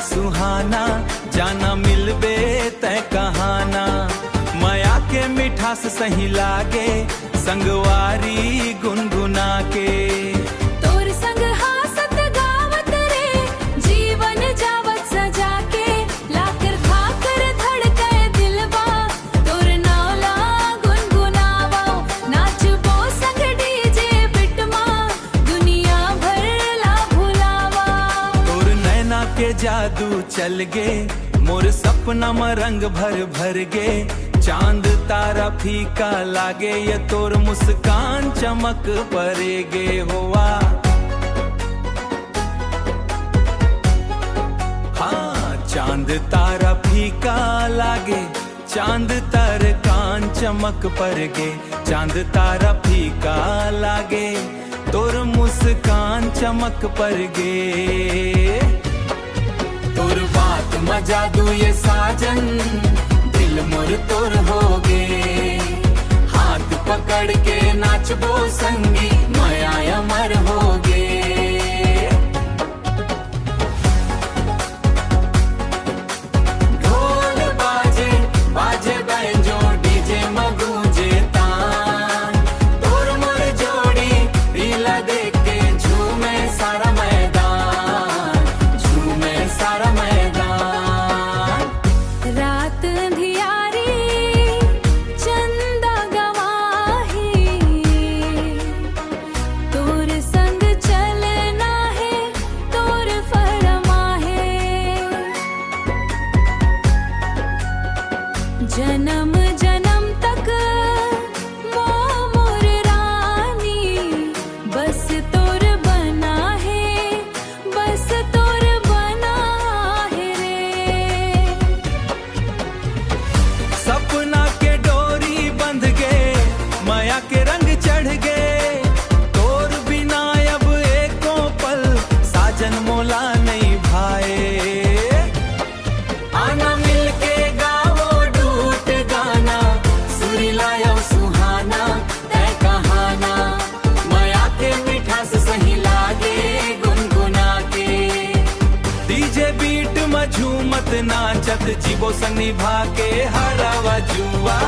सुहाना, जाना मिलबे तय कहाना। माया के मिठास सही लागे, संगवारी गुनगुना के। तोर संग हासत गावत रे, जीवन जावत सजा के। लाकर खाकर धड़के दिलवा, तोर नाला गुनगुनावा। नाचबो संग डीजे बिटमा, दुनिया भर ला भुलावा। तोर नैना के जादू चल गे, मोर सपना में रंग भर भर गे। चांद तारा फीका लागे, ये तोर मुस्कान चमक परेगे होवा। हाँ, चांद तारा फीका लागे, चांद तार कान चमक परगे। चांद तारा फीका लागे, तोर मुस्कान चमक परगे। तोर बात में जादू ये साजन, दिल मोर तोर होगे। हाथ पकड़ के नाचबो संगी, माया अमर होगे। ढोल बाजे बाजे बैंजो, डीजे में गूंजे तान। तोर मोर जोड़ी रीला देख के झूमे सारा मैदान, झूमे सारा मैदान। रात अंधियारी चंदा गवाही, तोर संग चलना है तोर फरमाहे। जन्म जन्म तक मोर रानी, बस तोर बना है, बस तोर बना है रे। सपना के डोरी बंध गए, माया के रंग चढ़ गए। तोर बिना अब एको पल साजन मोला नहीं भाए। आना मिलके गावो डूट गाना, सुरीला यो सुहाना तय कहाना। माया के मिठास सही लागे, गुनगुना के। डीजे बीट में झूमत नाचत, जीवो संग निभा के हरावा जुआ।